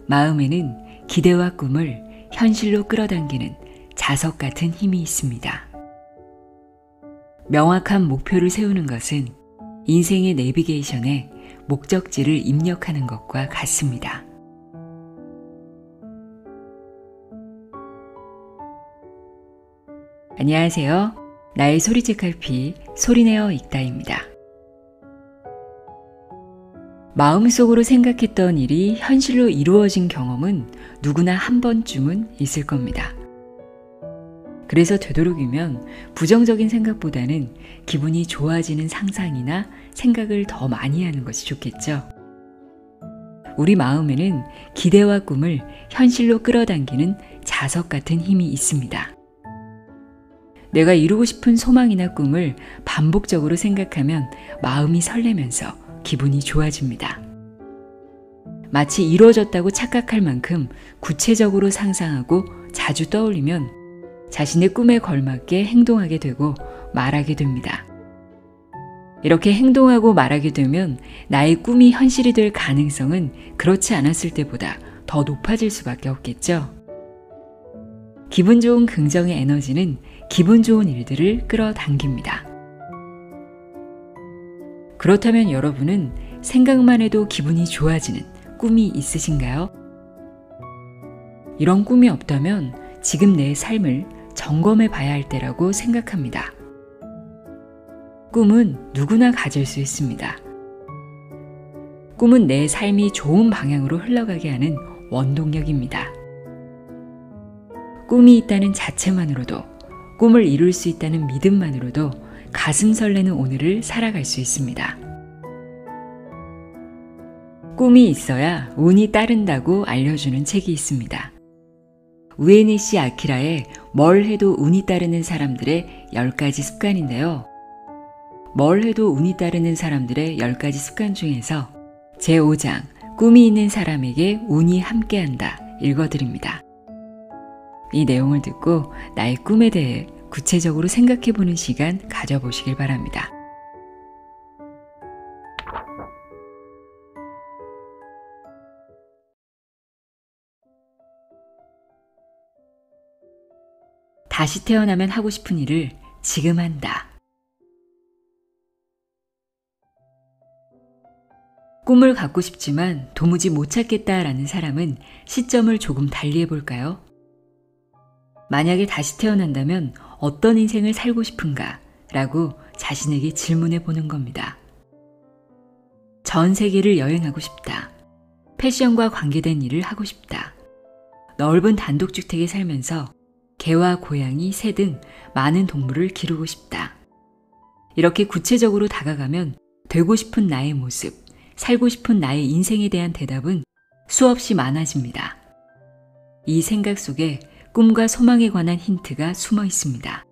마음에는 기대와 꿈을 현실로 끌어당기는 자석 같은 힘이 있습니다. 명확한 목표를 세우는 것은 인생의 내비게이션에 목적지를 입력하는 것과 같습니다. 안녕하세요. 나의 소리책 칼피 소리내어 읽다입니다. 마음속으로 생각했던 일이 현실로 이루어진 경험은 누구나 한 번쯤은 있을 겁니다. 그래서 되도록이면 부정적인 생각보다는 기분이 좋아지는 상상이나 생각을 더 많이 하는 것이 좋겠죠. 우리 마음에는 기대와 꿈을 현실로 끌어당기는 자석 같은 힘이 있습니다. 내가 이루고 싶은 소망이나 꿈을 반복적으로 생각하면 마음이 설레면서 기분이 좋아집니다. 마치 이루어졌다고 착각할 만큼 구체적으로 상상하고 자주 떠올리면 자신의 꿈에 걸맞게 행동하게 되고 말하게 됩니다. 이렇게 행동하고 말하게 되면 나의 꿈이 현실이 될 가능성은 그렇지 않았을 때보다 더 높아질 수밖에 없겠죠. 기분 좋은 긍정의 에너지는 기분 좋은 일들을 끌어당깁니다. 그렇다면 여러분은 생각만 해도 기분이 좋아지는 꿈이 있으신가요? 이런 꿈이 없다면 지금 내 삶을 점검해 봐야 할 때라고 생각합니다. 꿈은 누구나 가질 수 있습니다. 꿈은 내 삶이 좋은 방향으로 흘러가게 하는 원동력입니다. 꿈이 있다는 자체만으로도, 꿈을 이룰 수 있다는 믿음만으로도 가슴 설레는 오늘을 살아갈 수 있습니다. 꿈이 있어야 운이 따른다고 알려주는 책이 있습니다. 우에니시 아키라의 뭘 해도 운이 따르는 사람들의 10가지 습관인데요. 뭘 해도 운이 따르는 사람들의 10가지 습관 중에서 제5장 꿈이 있는 사람에게 운이 함께한다 읽어드립니다. 이 내용을 듣고 나의 꿈에 대해 구체적으로 생각해보는 시간 가져보시길 바랍니다. 다시 태어나면 하고 싶은 일을 지금 한다. 꿈을 갖고 싶지만 도무지 못 찾겠다라는 사람은 시점을 조금 달리 해볼까요? 만약에 다시 태어난다면 어떤 인생을 살고 싶은가? 라고 자신에게 질문해 보는 겁니다. 전 세계를 여행하고 싶다. 패션과 관계된 일을 하고 싶다. 넓은 단독주택에 살면서 개와 고양이, 새 등 많은 동물을 기르고 싶다. 이렇게 구체적으로 다가가면 되고 싶은 나의 모습, 살고 싶은 나의 인생에 대한 대답은 수없이 많아집니다. 이 생각 속에 꿈과 소망에 관한 힌트가 숨어 있습니다.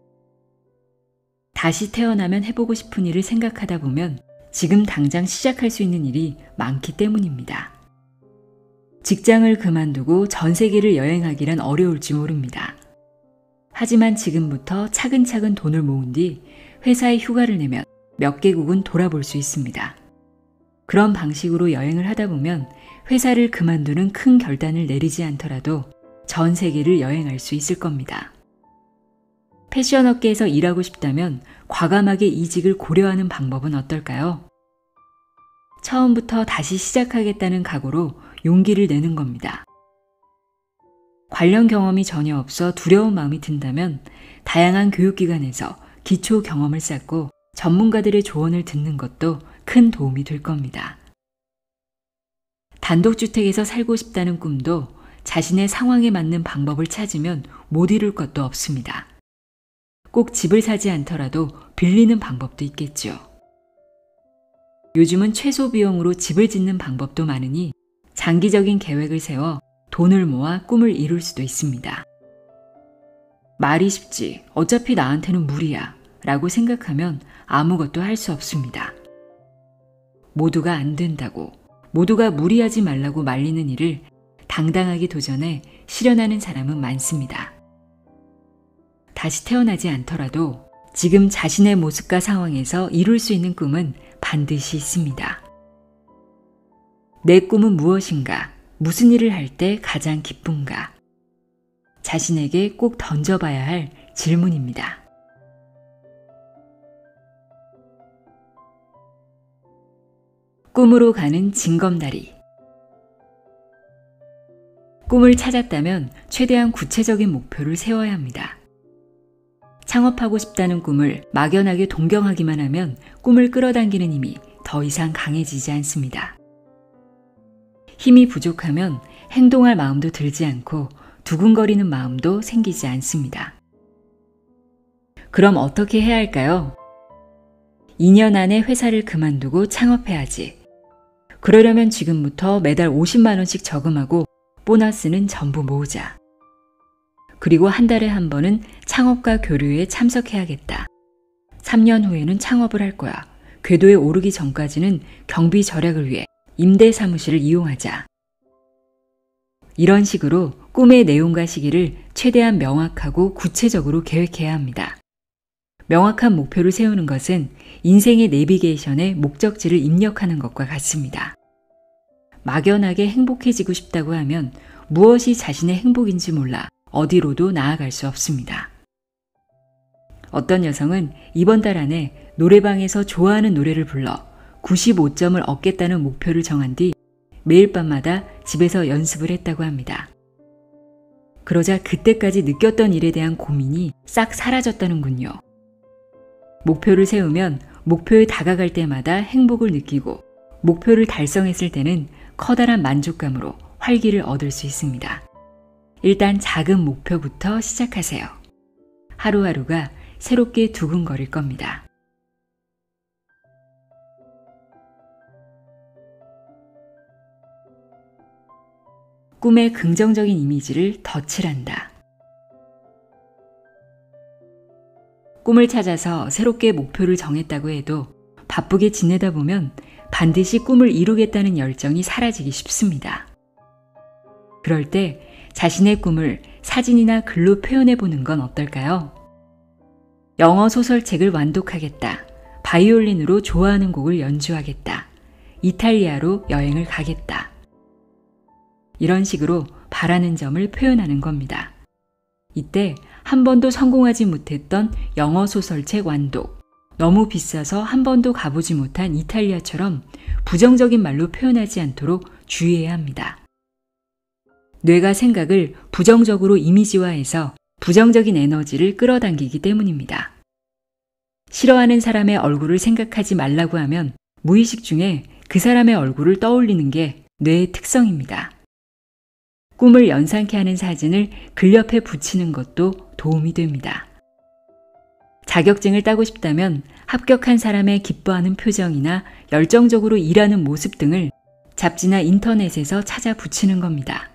다시 태어나면 해보고 싶은 일을 생각하다 보면 지금 당장 시작할 수 있는 일이 많기 때문입니다. 직장을 그만두고 전 세계를 여행하기란 어려울지 모릅니다. 하지만 지금부터 차근차근 돈을 모은 뒤 회사에 휴가를 내면 몇 개국은 돌아볼 수 있습니다. 그런 방식으로 여행을 하다 보면 회사를 그만두는 큰 결단을 내리지 않더라도 전 세계를 여행할 수 있을 겁니다. 패션 업계에서 일하고 싶다면 과감하게 이직을 고려하는 방법은 어떨까요? 처음부터 다시 시작하겠다는 각오로 용기를 내는 겁니다. 관련 경험이 전혀 없어 두려운 마음이 든다면 다양한 교육기관에서 기초 경험을 쌓고 전문가들의 조언을 듣는 것도 큰 도움이 될 겁니다. 단독주택에서 살고 싶다는 꿈도 자신의 상황에 맞는 방법을 찾으면 못 이룰 것도 없습니다. 꼭 집을 사지 않더라도 빌리는 방법도 있겠죠. 요즘은 최소 비용으로 집을 짓는 방법도 많으니 장기적인 계획을 세워 돈을 모아 꿈을 이룰 수도 있습니다. 말이 쉽지, 어차피 나한테는 무리야 라고 생각하면 아무것도 할 수 없습니다. 모두가 안 된다고, 모두가 무리하지 말라고 말리는 일을 당당하게 도전해 실현하는 사람은 많습니다. 다시 태어나지 않더라도 지금 자신의 모습과 상황에서 이룰 수 있는 꿈은 반드시 있습니다. 내 꿈은 무엇인가? 무슨 일을 할 때 가장 기쁜가? 자신에게 꼭 던져봐야 할 질문입니다. 꿈으로 가는 징검다리. 꿈을 찾았다면 최대한 구체적인 목표를 세워야 합니다. 창업하고 싶다는 꿈을 막연하게 동경하기만 하면 꿈을 끌어당기는 힘이 더 이상 강해지지 않습니다. 힘이 부족하면 행동할 마음도 들지 않고 두근거리는 마음도 생기지 않습니다. 그럼 어떻게 해야 할까요? 2년 안에 회사를 그만두고 창업해야지. 그러려면 지금부터 매달 50만 원씩 저금하고 보너스는 전부 모으자. 그리고 한 달에 한 번은 창업가 교류에 참석해야겠다. 3년 후에는 창업을 할 거야. 궤도에 오르기 전까지는 경비 절약을 위해 임대 사무실을 이용하자. 이런 식으로 꿈의 내용과 시기를 최대한 명확하고 구체적으로 계획해야 합니다. 명확한 목표를 세우는 것은 인생의 내비게이션에 목적지를 입력하는 것과 같습니다. 막연하게 행복해지고 싶다고 하면 무엇이 자신의 행복인지 몰라 어디로도 나아갈 수 없습니다. 어떤 여성은 이번 달 안에 노래방에서 좋아하는 노래를 불러 95점을 얻겠다는 목표를 정한 뒤 매일 밤마다 집에서 연습을 했다고 합니다. 그러자 그때까지 느꼈던 일에 대한 고민이 싹 사라졌다는군요. 목표를 세우면 목표에 다가갈 때마다 행복을 느끼고 목표를 달성했을 때는 커다란 만족감으로 활기를 얻을 수 있습니다. 일단 작은 목표부터 시작하세요. 하루하루가 새롭게 두근거릴 겁니다. 꿈의 긍정적인 이미지를 덧칠한다. 꿈을 찾아서 새롭게 목표를 정했다고 해도 바쁘게 지내다 보면 반드시 꿈을 이루겠다는 열정이 사라지기 쉽습니다. 그럴 때 자신의 꿈을 사진이나 글로 표현해 보는 건 어떨까요? 영어 소설책을 완독하겠다. 바이올린으로 좋아하는 곡을 연주하겠다. 이탈리아로 여행을 가겠다. 이런 식으로 바라는 점을 표현하는 겁니다. 이때 한 번도 성공하지 못했던 영어 소설책 완독, 너무 비싸서 한 번도 가보지 못한 이탈리아처럼 부정적인 말로 표현하지 않도록 주의해야 합니다. 뇌가 생각을 부정적으로 이미지화해서 부정적인 에너지를 끌어당기기 때문입니다. 싫어하는 사람의 얼굴을 생각하지 말라고 하면 무의식 중에 그 사람의 얼굴을 떠올리는 게 뇌의 특성입니다. 꿈을 연상케 하는 사진을 글 옆에 붙이는 것도 도움이 됩니다. 자격증을 따고 싶다면 합격한 사람의 기뻐하는 표정이나 열정적으로 일하는 모습 등을 잡지나 인터넷에서 찾아 붙이는 겁니다.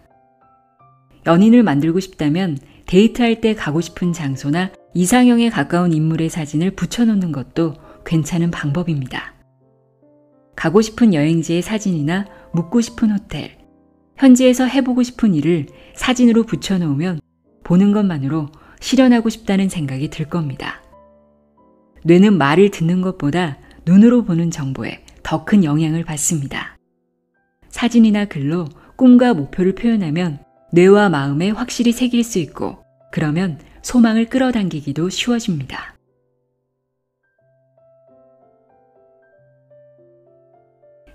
연인을 만들고 싶다면 데이트할 때 가고 싶은 장소나 이상형에 가까운 인물의 사진을 붙여놓는 것도 괜찮은 방법입니다. 가고 싶은 여행지의 사진이나 묵고 싶은 호텔, 현지에서 해보고 싶은 일을 사진으로 붙여놓으면 보는 것만으로 실현하고 싶다는 생각이 들 겁니다. 뇌는 말을 듣는 것보다 눈으로 보는 정보에 더 큰 영향을 받습니다. 사진이나 글로 꿈과 목표를 표현하면 뇌와 마음에 확실히 새길 수 있고 그러면 소망을 끌어당기기도 쉬워집니다.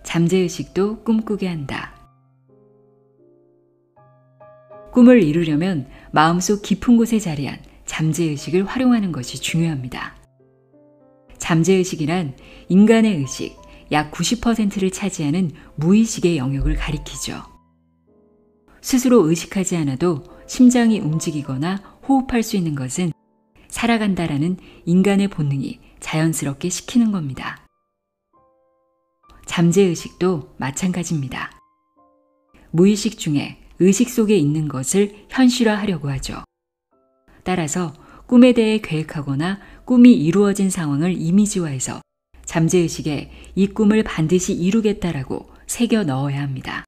잠재의식도 꿈꾸게 한다. 꿈을 이루려면 마음속 깊은 곳에 자리한 잠재의식을 활용하는 것이 중요합니다. 잠재의식이란 인간의 의식 약 90%를 차지하는 무의식의 영역을 가리키죠. 스스로 의식하지 않아도 심장이 움직이거나 호흡할 수 있는 것은 살아간다라는 인간의 본능이 자연스럽게 시키는 겁니다. 잠재의식도 마찬가지입니다. 무의식 중에 의식 속에 있는 것을 현실화하려고 하죠. 따라서 꿈에 대해 계획하거나 꿈이 이루어진 상황을 이미지화해서 잠재의식에 이 꿈을 반드시 이루겠다라고 새겨 넣어야 합니다.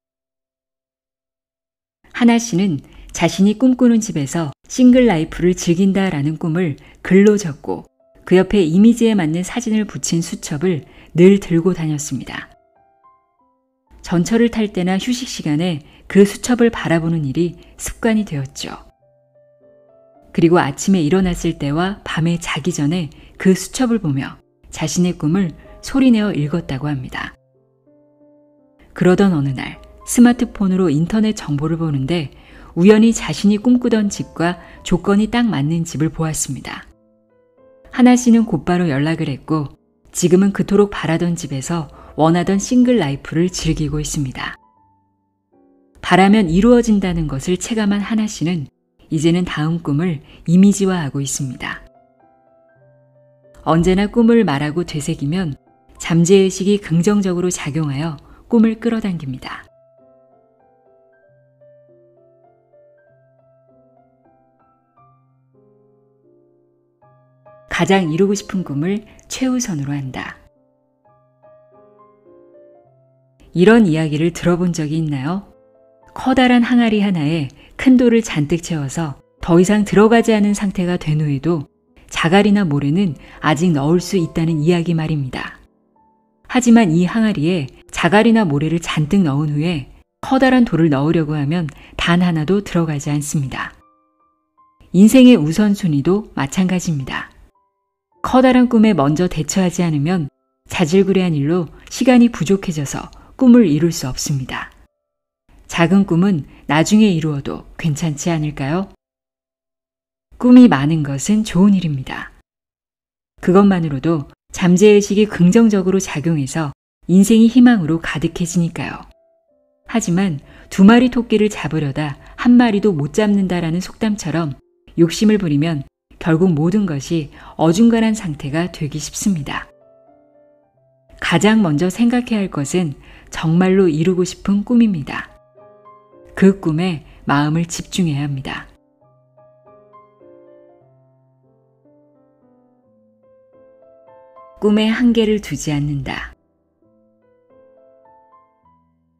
하나 씨는 자신이 꿈꾸는 집에서 싱글 라이프를 즐긴다라는 꿈을 글로 적고 그 옆에 이미지에 맞는 사진을 붙인 수첩을 늘 들고 다녔습니다. 전철을 탈 때나 휴식 시간에 그 수첩을 바라보는 일이 습관이 되었죠. 그리고 아침에 일어났을 때와 밤에 자기 전에 그 수첩을 보며 자신의 꿈을 소리내어 읽었다고 합니다. 그러던 어느 날 스마트폰으로 인터넷 정보를 보는데 우연히 자신이 꿈꾸던 집과 조건이 딱 맞는 집을 보았습니다. 하나 씨는 곧바로 연락을 했고 지금은 그토록 바라던 집에서 원하던 싱글 라이프를 즐기고 있습니다. 바라면 이루어진다는 것을 체감한 하나 씨는 이제는 다음 꿈을 이미지화하고 있습니다. 언제나 꿈을 말하고 되새기면 잠재의식이 긍정적으로 작용하여 꿈을 끌어당깁니다. 가장 이루고 싶은 꿈을 최우선으로 한다. 이런 이야기를 들어본 적이 있나요? 커다란 항아리 하나에 큰 돌을 잔뜩 채워서 더 이상 들어가지 않은 상태가 된 후에도 자갈이나 모래는 아직 넣을 수 있다는 이야기 말입니다. 하지만 이 항아리에 자갈이나 모래를 잔뜩 넣은 후에 커다란 돌을 넣으려고 하면 단 하나도 들어가지 않습니다. 인생의 우선순위도 마찬가지입니다. 커다란 꿈에 먼저 대처하지 않으면 자질구레한 일로 시간이 부족해져서 꿈을 이룰 수 없습니다. 작은 꿈은 나중에 이루어도 괜찮지 않을까요? 꿈이 많은 것은 좋은 일입니다. 그것만으로도 잠재의식이 긍정적으로 작용해서 인생이 희망으로 가득해지니까요. 하지만 2마리 토끼를 잡으려다 1마리도 못 잡는다라는 속담처럼 욕심을 부리면 결국 모든 것이 어중간한 상태가 되기 쉽습니다. 가장 먼저 생각해야 할 것은 정말로 이루고 싶은 꿈입니다. 그 꿈에 마음을 집중해야 합니다. 꿈에 한계를 두지 않는다.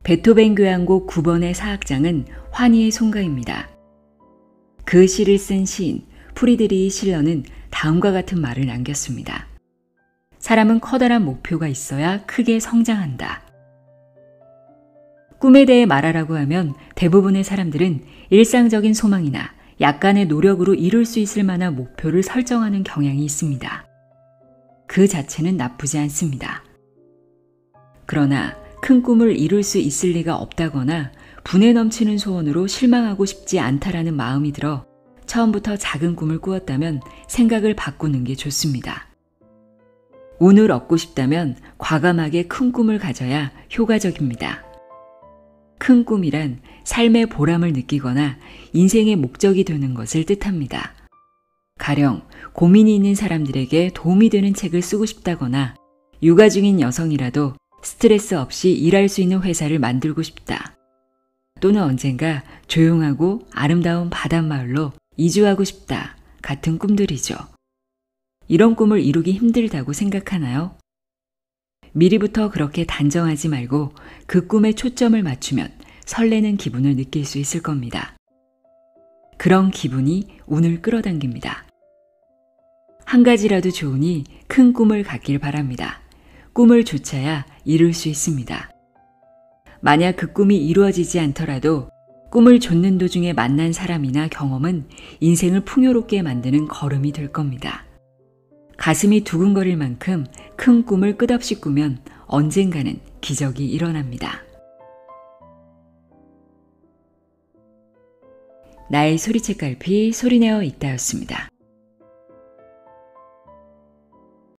베토벤 교향곡 9번의 사악장은 환희의 송가입니다. 그 시를 쓴 시인 프리드리히 실러는 다음과 같은 말을 남겼습니다. 사람은 커다란 목표가 있어야 크게 성장한다. 꿈에 대해 말하라고 하면 대부분의 사람들은 일상적인 소망이나 약간의 노력으로 이룰 수 있을 만한 목표를 설정하는 경향이 있습니다. 그 자체는 나쁘지 않습니다. 그러나 큰 꿈을 이룰 수 있을 리가 없다거나 분에 넘치는 소원으로 실망하고 싶지 않다라는 마음이 들어 처음부터 작은 꿈을 꾸었다면 생각을 바꾸는 게 좋습니다. 운을 얻고 싶다면 과감하게 큰 꿈을 가져야 효과적입니다. 큰 꿈이란 삶의 보람을 느끼거나 인생의 목적이 되는 것을 뜻합니다. 가령 고민이 있는 사람들에게 도움이 되는 책을 쓰고 싶다거나 육아 중인 여성이라도 스트레스 없이 일할 수 있는 회사를 만들고 싶다. 또는 언젠가 조용하고 아름다운 바닷마을로 이주하고 싶다 같은 꿈들이죠. 이런 꿈을 이루기 힘들다고 생각하나요? 미리부터 그렇게 단정하지 말고 그 꿈에 초점을 맞추면 설레는 기분을 느낄 수 있을 겁니다. 그런 기분이 운을 끌어당깁니다. 한 가지라도 좋으니 큰 꿈을 갖길 바랍니다. 꿈을 좇아야 이룰 수 있습니다. 만약 그 꿈이 이루어지지 않더라도 꿈을 좇는 도중에 만난 사람이나 경험은 인생을 풍요롭게 만드는 걸음이 될 겁니다. 가슴이 두근거릴 만큼 큰 꿈을 끝없이 꾸면 언젠가는 기적이 일어납니다. 나의 소리책 갈피 소리내어 있다였습니다.